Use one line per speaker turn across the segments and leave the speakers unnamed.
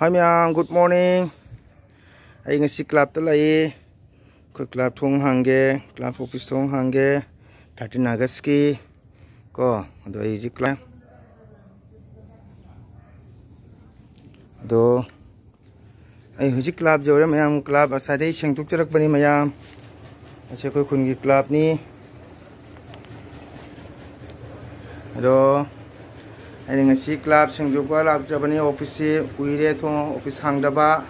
Hi ma'am, good morning. Ay ngasi club to lai. Ko club thong hangge, club office thong hangge. 13 August ki ko do ay club. Do ay huji club jore ma'am club asade sengtuk charak bani ma'am. Ase ko khun ki club ni. Do ay ngasi club sengjuk wala jabani office uire thong office hangdaba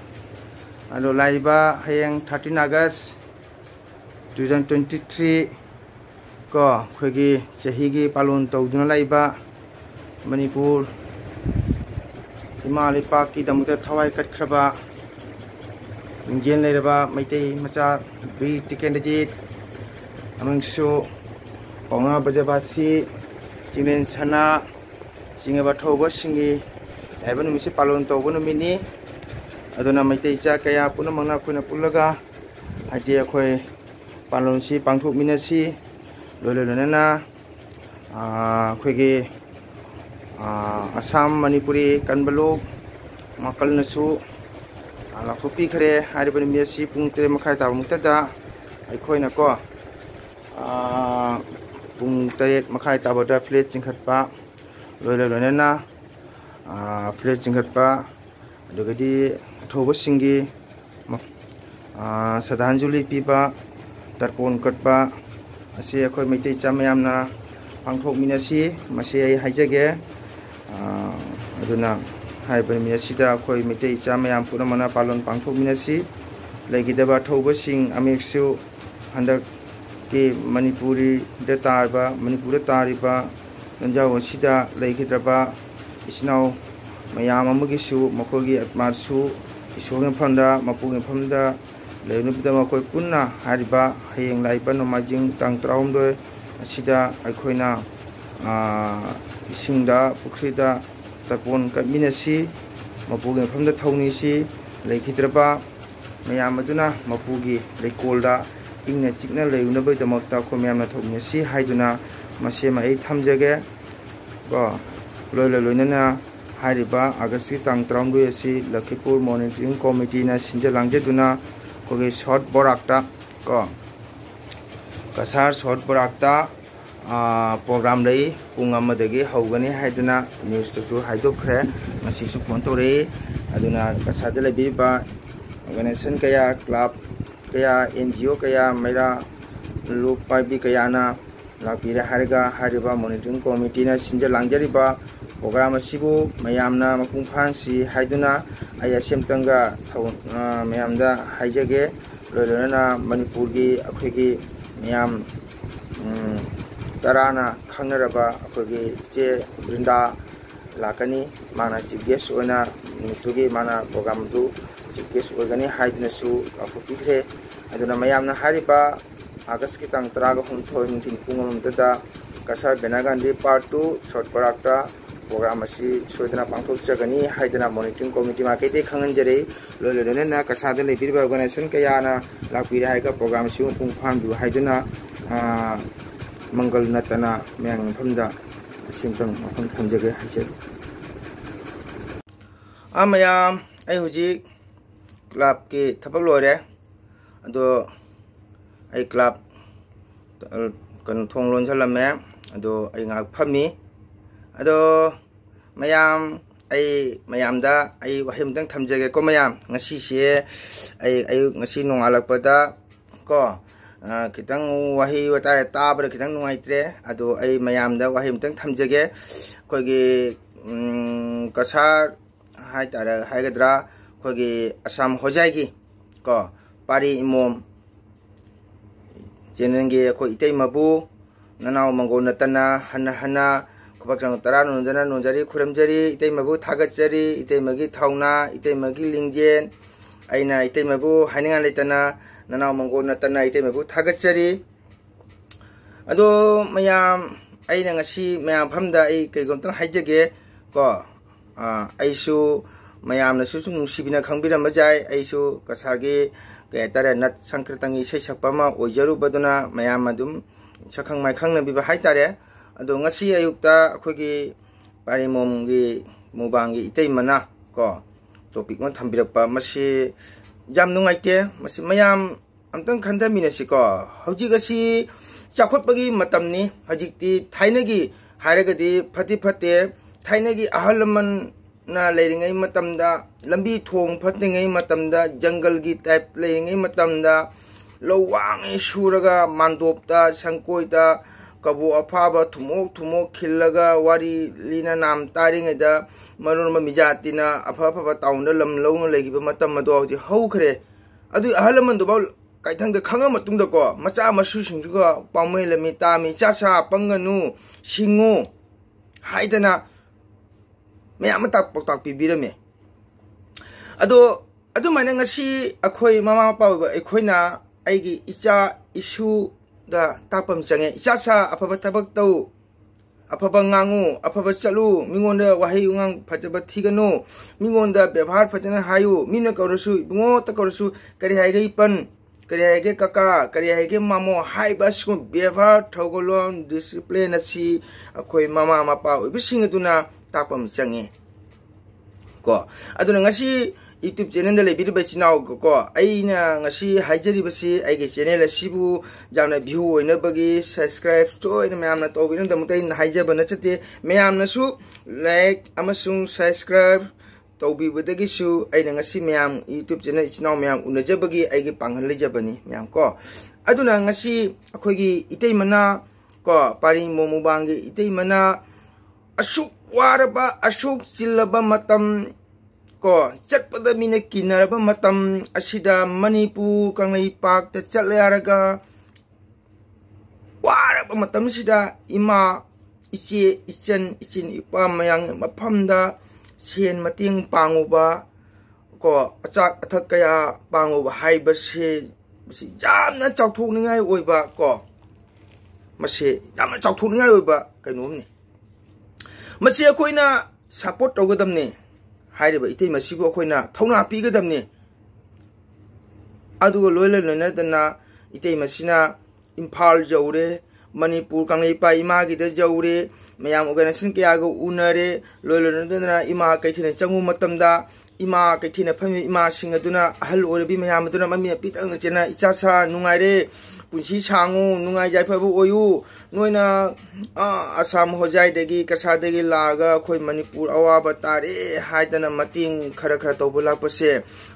ado laiba hayeng 13 August 2023 ko khogi chahigi palun tawduna laiba Manipur Himali Park ki damuta thawai katkhaba inggen leiraba maitei macha bi tikendajit amangsu onga bajabasi Jimen sana singa bathoba singi laiba numisi palon tawba numini aduna maitei cha kaya puna mangna khoina pullaga adi akhoi palon si pangthok minasi lololona khoigi Assam Manipuri kanbalok makal nasu lakhupi khare haribani miasi pung 3 makhai ta muktada aikhoina ko pung 8 makhai ta boda flat chingkhatpa lololona flat chingkhatpa adugadi thoba singi sadhanjuli piba tarpon katpa ase akhoi meitai chamayamna pangthok minasi mase ai haijage aduna haibani minasida akhoi meitai chamayam punamana palon pangthok minasi legidaba thoba sing ameksu handak ke Manipuri da tarba Manipura tariba nanjaw sida legidraba isnau mayam amagisu makogi atmarsu isogem phanda mapugem phamda leunubda makoi punna hariba hayeng laiba nomajing tang traumdoi asida aikhoina isingda pukrida tapon kaminasi mapugem phamda thawni si legidraba mayam aduna mapugi leikolda ingna chikna leunaba damakta khomyamna thawni si haiduna masema ei thamjage ko loiloloinana hariba agasi tang traumdoi asi Lakhipur monitoring committee na sinja langjaduna kogi short borakta ko kasar short borakta program dai pung amadagi haugani haiduna news to haidokre masi su phone tore aduna kasada lebiba organization kaya club kaya NGO kaya maira lok parbi kaya na lakpira harga hariba monitoring committee na sinja langjariba program asibu mayamna mapung phansi haiduna aya semtanga mayamda haijage lolona Manipur gi akhigi mayam tarana khangnaraba akhigi che brinda lakani mana chief guest oina nutugi mana program du chief guest ogani haiduna su akhupikre aduna mayamna hariba August ki tang traga hunthoi mungkin pungam tada kasar benagandi part 2 short parakta program asi soidana pangthok chagani haidana monitoring committee ma kete khangan jare lololona na kasada lebirba organization kayana lakpira haiga program si pung pham du haidana mangal natana meng phamda simtang mafam thamjage haije amayam ai huji club ki thabak lore ado ai club kan thong lon chalame ado ai ngak phami ado mayam ai mayamda ai wahim tang thamjage ko mayam ngasi se ai ngasi nongalakpada ko kitang wahi wata tabra kitang nungaitre ado ai mayamda wahim tang thamjage kogi kasar hai tara haigadra kogi Assam hojai ko pari imom jenenge ko itei mabu nanaw mango natana hana kubakang tara nunjana nunjari khuramjari itei mabu thagatjari itei magi thauna itei magi lingjen aina itei mabu haninga leitana nanaw mango natana itei mabu thagatjari ado mayam aina ngasi mayam phamda ai keigomtang haijage ko aisu mayam na su nungsibina khangbira majai aisu kasargi ke tare nat sankritangi seisakpama oijaru baduna mayam adum sakhang mai khangna biba haitare ado ngasi ayukta akhogi parimom gi mubangi itei mana ko topic में थम्बिरक्पा मसे जाम नुंगाइते मसे मयाम अमतंग खंथमिनसिको हौजिक असि चाखोटपगी मतमनि हजिकति थाइनगी हाइरगदि फति फते थाइनगी अहल लमन ना लेरिंगै मतमदा लंबी थोंग फतिंगै मतमदा जंगल की type लेरिंगै मतमदा लवांगै Surga मांदोपता संकोइता कबो अफाबा थुमोक थुमोक खिल्लगा वारी लीना नाम तारिंगैदा मरुन मिजातिना अफा अफा ताउंड लम लौन लेगिबा मतम मदो हौजि हौखरे अदु अहल लमन दुबा काइथंग द खंगा मतुंग को मचा मसु सिंजुगा पामै लमी तामी चासा पंगनु सिंगो हाइदना मैम ताक पीबीरमे अदो माने ngasi अखोई ममा पाव अखोइना आइगी इचा इशु दा तापम चंगे इचा सा अफब थबक तौ अफब ngangu अफब चलु मिंगोंदा वहाई उंगांग फजब थिगनो मिंगोंदा व्यवहार फजना हायु मिन कौरसु बुंगो त कौरसु करि हाइगे पन करि हाइगे कका करि हाइगे मामो हाइबसु व्यवहार थौगोलोन डिसिप्लिन असि अखोई ममा मपा ओबिसिंग दुना तापम चंगे को अदुना ngasi YouTube channel da lebi ba chinaw ko aina ngasi haijari basi aige channel asibu jamna view oina bagi subscribe to ina mayamna to bin da mutai haijaba na chate mayamna su like amasung subscribe to bi badagi su aina ngasi mayam YouTube channel chinaw mayam unajabagi aige panghal lejabani mayam ko aduna ngasi akhoi gi itei mana ko pari momubangi itei mana asuk waraba asuk chilaba matam को चटपद मीने किनरब मतम असिदा मणिपुर कंगई पाक त चले आरगा वारब मतम सिदा इमा इचे इचन इचिन इपा मयांग मफमदा सेन मतेंग पांगुबा को अचाक अथक कया पांगुबा हाइबसे मसि जामना चाउथोकनिङाय ओइबा को मसे जामना चाउथोकनिङाय ओइबा कैनोमनि मसे अखोइना सपोर्ट तौगदमने हाइरेबा इतै मसिबो अखोइना थौना पीगदमने अदुगो लोइले लोइनदना इतै मसिना इम्फाल जौरे मणिपुर कांगैपा इमागिदा जौरे मयाम ऑर्गेनाइजेशन कयागो उनरे लोइले लोइनदना इमा कैथिने चंगु मतमदा इमा कैथिने फमि इमा सिंग अदुना अहल ओरबि मयाम अदुना ममि पितंग चेना इचासा नुंगाइरे पुंसी सांगु नुंगाइ जायफबो ओयु नोइना आसाम होजाइदगी कसादगी लागा अखोइ मणिपुर अवाबा तारे हाइदना मतिंग खरा खरा तौबला पसे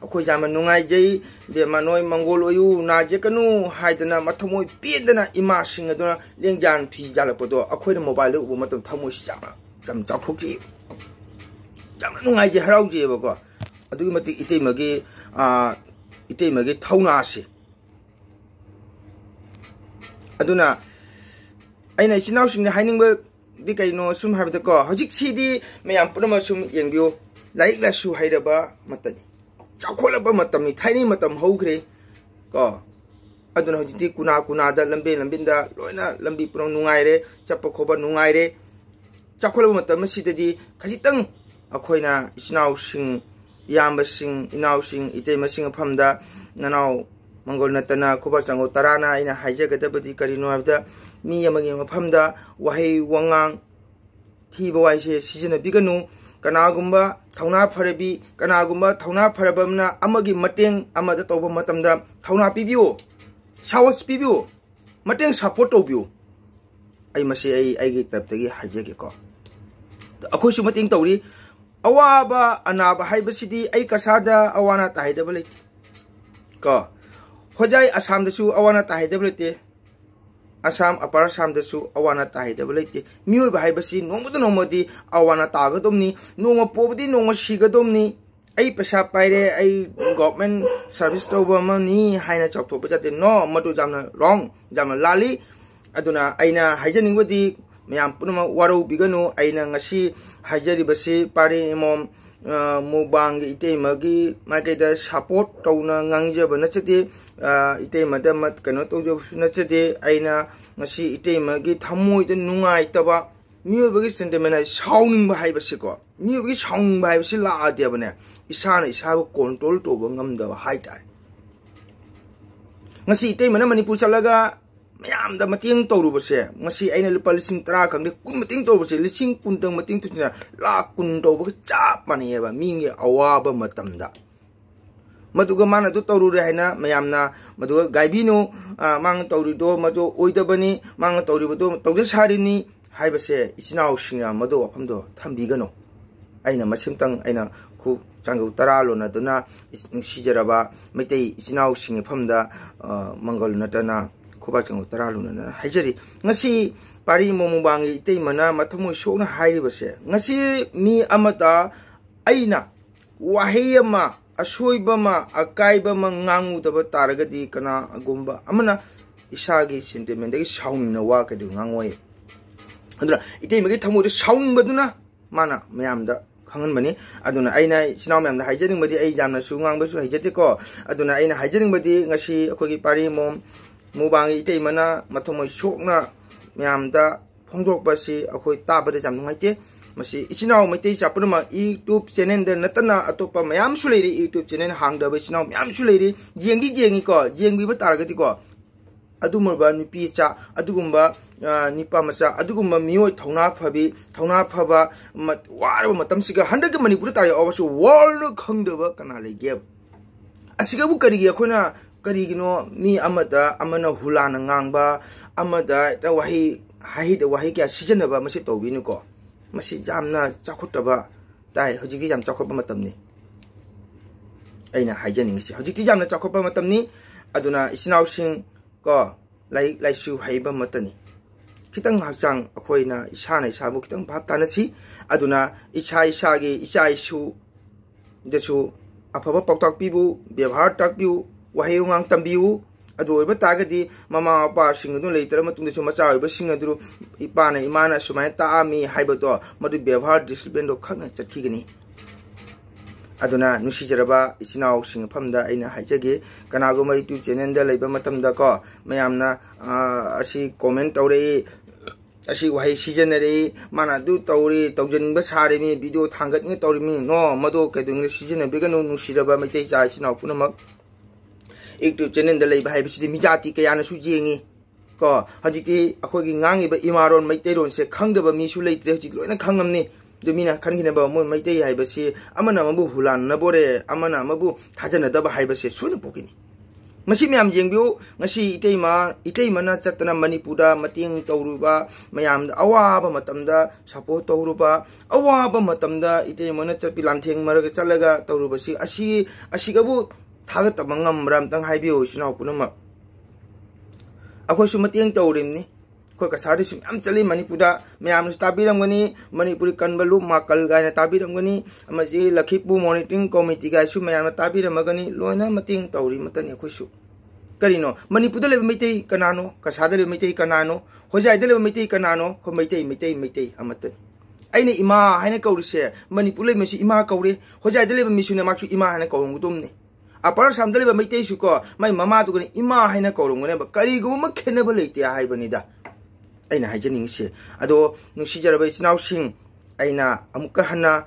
अखोइ जामा नुंगाइ जै बेमा नोइ मंगोल ओयु नाजेकनु हाइदना मथमोइ पेदना इमा सिंग अदुना लेंजान फी जालपदो अखोइना मोबाइल उबो मतम थमोइ जामा जम चाखोकि जामा नुंगाइ जे हराउजेबको अदुगि मति इतैमगे थौनासे अदुना अइना इचिनाउसिंग हाइनिंगबा दि कैनो सुम हाबदको हजिक सिदि मयाम पुनमा सुम यंबियो लाइक लासु हाइरबा मतनि चाखोलबा मतमि थाइनि मतम हौग्रे को अदुना हजिति कुना कुनादा लंबिनदा लोइना लंबी पुरम नुंगाइरे चप्प खोबा नुंगाइरे चाखोलबा मतम सिददि खजितंग अखोइना इचिनाउसिंग यामबसिंग इनाउसिंग इतैमसिंग फमदा ननाउ मंगोल नतना खुबा चंगो तराना इन हाइजगदबदि करिनो हाबदा मी अमगे मफमदा वहै वंगांग थीबा वाइसे सिजन बिगनु कनागुम्बा थौना फरबि कनागुम्बा थौना फरबमना अमगे मटेंग अमदा तौबा मतमदा थौना पिबियो सावस पिबियो मटेंग सपोर्ट तौबियो आई मसे आइगे तरफतगी हाइजगे को अखोइसु मटेंग तौरी अवाबा अनाबा हाइबसिदि आई कसादा अवाना ताइदबा लेति को होजाई असम दसु अवाना ताहिदबलते असम अपर असम दसु अवाना ताहिदबलते मियोय बाहाइबसी नोमद नोमदी अवाना तागदोमनी नोम पोबदी नोम सिगदोमनी आई पैसा पाइरे आई गवर्नमेंट सर्विस तौबमनी हाइना चौथोप जाते नो मदु जामना रॉन्ग जामना लाली अदुना आइना हाइजनिंगबदी मयाम पुनमा वारौ बिगनु आइना ngasi हाइजरिबसी पारे इमोम मुबांग इतेमगी माइकेदा सपोर्ट तौना ngangjaba nachate इतेमदा मत कनो तौजब nachate आइना ngasi इतेमगी थमोइदा नुंगाइतबा मियोबगी सेंटिमेंट साउनिंग बाहाइबसिको मियोबगी साउनिंग बाहाइबसि लाआदेबने इसाना इसाबो कंट्रोल तौबा ngamdaba हाइतार ngasi इतेमना मणिपुर चलगा ꯃꯌꯥꯝꯗ ꯃꯇꯦꯡ ꯇꯧꯔꯨꯕꯁꯦ ꯉꯁꯤ ꯑꯩꯅ ꯂꯨꯄꯥ 10,000 ꯈꯪꯗꯦ 10 ꯃꯇꯦꯡ ꯇꯧꯔꯨꯕꯁꯦ 10,000 ꯃꯇꯦꯡ ꯇꯧꯁꯤꯅ ꯂꯥꯛ 10 ꯇꯧꯕꯒ ꯆꯞ ꯃꯥꯟꯅꯩꯑꯕ ꯃꯤꯒꯤ ꯑꯋꯥꯕ ꯃꯇꯝꯗ maduga mana du tawrure haina mayamna maduga gaibinu mang tawrido madu oidabani mang tawribodo tawje sarini haibase isinau singa madu wafamdo thambigano aina masimtang aina khu changu taralo na duna sijaraba maitei isinau singe famda mangal natana khuba changu taralo na haijari ngasi pari momubangi itei mana mathamu shona hairibase ngasi mi amata aina wahiyama ashoibama akaibama ngangudaba taragadi kana agumba amana isagi sentiment dagi saunna wa kadu ngangoi andra itei magi thamuri saun baduna mana mayamda khangan bani aduna aina sinau mayamda haijaring badi ai jamna su ngang basu haijate ko aduna aina haijaring badi ngasi akogi pari mom mubangi itei mana mathomoi sokna mayamda phongdok basi akoi tabada jam nungaite masi isinau maitei chaprama YouTube channel de natana atopa mayam su leiri YouTube channel hangda ba isinau mayam su leiri jengi ko jengbi ba taragati ko adumurba nipi cha adugumba nipa masa adugumba mioi thona phaba waraba matam siga 100 manipur tari awasu world khangdaba kana lege asiga bu kari akhona kari gino mi amada amana hulana ngangba amada ta wahi kya sijanaba masi tawbinu ko masi jamna chakhutaba tai hojiki jam chakhopa matamni aina haijaning si hojiki jamna chakhopa matamni aduna isinau sing ko laisu haiba matani kitang hakchang akhoina isana isabu kitang bhab tanasi aduna isu desu afaba paktak pibu byabhar takbiu wahayungang tambiu adu oiba tagadi mama apa sing adu leitara matung desu macha oiba sing adu ipana imana sumai taami haibato madu byabhar discipline do khangna chatkigani aduna nusijaraba isinau sing phamda aina haijage kanago ma YouTube channel da leiba matamda ko mayamna asi comment tawre asi wahi seasonary mana du tawri tawjanba sare mi video thangat ni tawri mi no mado kedung season begano nusiraba maitei cha isinau punamak YouTube channel da leiba haibisi mijati kayana su jengi ko hajiki akhogi ngangi ba imaron maitei ron se khangdaba mi su leitre hajik loina khangamni dumina khankhine ba mo maitei haibasi amana mabu hulan na bore amana mabu thajana daba haibasi sunu pokini masi myam jengbiu ngasi itei mana chatna manipura mating tawruba mayam awaba matamda support tawruba awaba matamda itei mana chapi lantheng maraga chalaga tawruba si asigabu thagat mangam ram tang haibiu sinau punama akhoi su mating tawrimni khoi ka sari sum am chali manipura mayam tabiram gani manipuri kanbalu makal gaina tabiram gani amaji lakhipu monitoring committee ga su mayam tabiram gani loina mating tawri matani akhoi su karino manipura le mitei kanano kasada le mitei kanano hojai de le mitei kanano kho mitei amatan aina ima haina kaurise manipura le mesi ima kaure hojai de le misune maksu ima haina kaurungudumne apar samdale ba mitei su ko mai mama du gani ima haina kaurungune ba kari gu ma khena ba leite hai banida aina haijaning se ado nusijaraba isinau sing aina amuka hana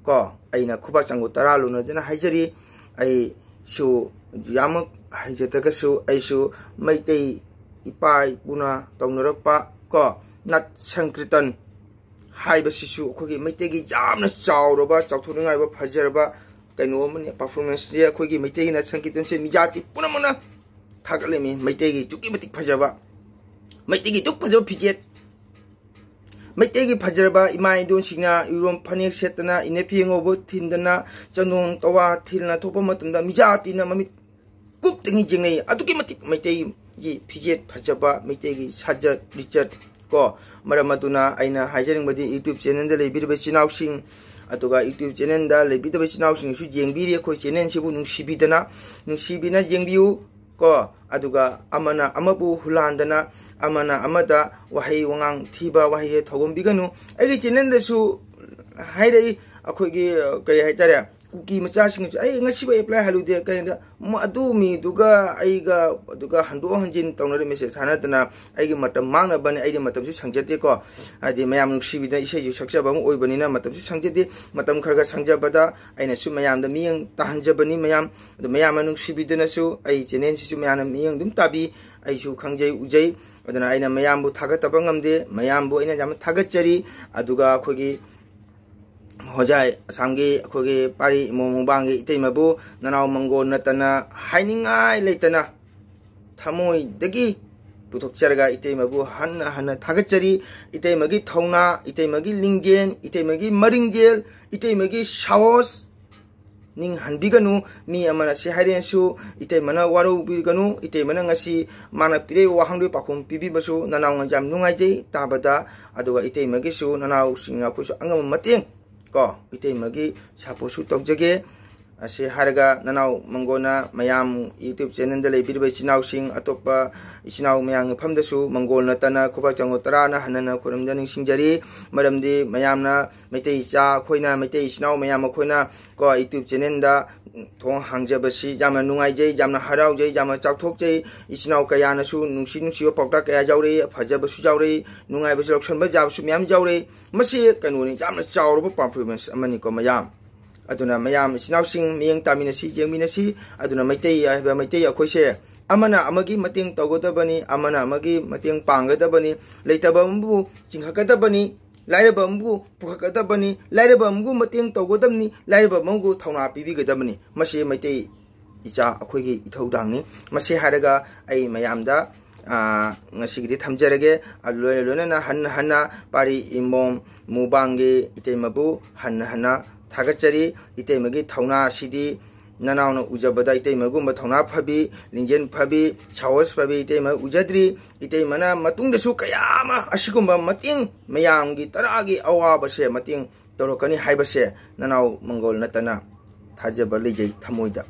ko aina khuba changu taralo na jana haijari ai su yamak haijata ka su ai su maitei ipai puna taunarakpa ko nat sankritan haiba sisu khogi maitei gi jamna chawroba chawthungai ba phajaraba kaino mani performance ya khogi maitei na sankitan se mijati punamana thagalemi maitei gi chuki matik phajaba maitei gi tuk phajaba phijet maitei gi phajaraba imai don singna irom phanek setna inepiengo bo thindana chanung tawa thilna thopa matamda mijati na mami kup tingi jingai aduki matik maitei gi phijet phajaba maitei gi sajat richard ko maramaduna aina haijaring badi YouTube channel da leibirbe sinau sing atuga YouTube channel da leibidaba sinau sing su jengbiri khoi channel sibu nungsibina jengbiu ko aduga amana amabu hulandana amana amada wahi wangang thiba wahi thogom ai channel da su haidai akhoi gi kai haitare kuki macha sing ai ngasi ba apply halude kai da adu mi duga aiga duga hando hanjin tawnare message hanadana aigi matam mangna bani aigi matam su sangjate ko adi mayam nuksibi da isai ju sakja bang oi bani na matam su sangjate matam kharga sangjabada aina su mayam da miyang tahanjabani mayam nuksibi da na su ai chenen su mayam miyang dum tabi ꯑꯩꯁꯨ ꯈꯪꯖꯩ ꯎꯖꯩ ꯑꯗꯨꯅ ꯑꯩꯅ ꯃꯌꯥꯝꯕꯨ ꯊꯥꯒꯠꯇꯕ ꯉꯝꯗꯦ ꯃꯌꯥꯝꯕꯨ ꯑꯩꯅ ꯌꯥꯝꯅ ꯊꯥꯒꯠꯆꯔꯤ ꯑꯗꯨꯒ ꯑꯩꯈꯣꯏꯒꯤ ꯍꯣꯖꯥꯏ ꯑꯁꯥꯝꯒꯤ ꯑꯩꯈꯣꯏꯒꯤ ꯄꯥꯔꯤ ꯏꯃꯣ ꯃꯨꯡꯕꯥꯡꯒꯤ ꯏꯇꯩꯃꯕꯨ ꯅꯅꯥꯎ ꯃꯪꯒꯣꯜ ꯅꯠꯇꯅ ꯍꯥꯏꯅꯤꯡꯉꯥꯏ ꯂꯩꯇꯅ ꯊꯃꯣꯏꯗꯒꯤ पुथोक्चरगा इतैमबु हन्ना हन्ना थागतचरी इतैमगी थौना इतैमगी लिंगजेन इतैमगी मरिंगजेल इतैमगी साहस निंग हनबिगनु मी अमना से हाइरेनसु इतैमना वारौ बिगनु इतैमना ngasi माना पिरे वाहंदु पाखुम पिबिबसु ननाव ngajam नुंगाइजै ताबदा अदुगा इतैमगी सु ननाव सिंगा खुसु अंगम मतें को इतैमगी सापोसु तौजगे असे हारगा ननाव मंगोना मयाम यूट्यूब चैनल द लेबिरबे चिनाव सिंग अतोपा इसिनाव मयांग फमदसु मंगोल नतना खोबा चंगो तराना हनना खुरमजनिंग सिंजरी मरमदि मयामना मैतै चा खोइना मैतै इसिनाव मयाम खोइना को यूट्यूब चैनल दा थों हांगजबसि जामना नुंगाइजै जामना हरावजै जामना चावथोकजै इसिनाव कयानसु नुंसि नुंसियो पौता कया जावरे फजबसु जावरे नुंगाइबसु लक्षणबा जाबसु मयाम जावरे मसे कनुनि जामना चावरबो परफॉर्मेंस अमनि को मयाम अदुना मयाम इसिनावसिंग मियंग तामिनसी जेंगमिनसी अदुना मैतै आइबा मैतै अखोइसे अमना अमगी मतेंग तौगदबनी अमना अमगी मतेंग पांगदबनी लेतबमबु चिंहकदबनी लाइरबमबु पुखकदबनी लाइरबमबु मतेंग तौगदबनी लाइरबमबु थौना पिबिगदबनी मसे मैतै इचा अखोइगी इथौदांगनी मसे हारगा आई मयामदा ngasiगि थमजरगे लोय लोयना हन हना पारी इमोम मुबांगे इतैमबु हन हना थागतचरी इतैमगी थौना सिदी ननावना उजबदा इतैमगुम थौना फबी लिंजेन फबी साहस फबी इतैम उजद्री इतैमना मतुंगदसु कयामा असिगुम मतिंग मयामगी तरागी अवाबसे मतिंग तोरकनी हाइबसे ननाव मंगोल नतना थाजब लेजै थमोइदा।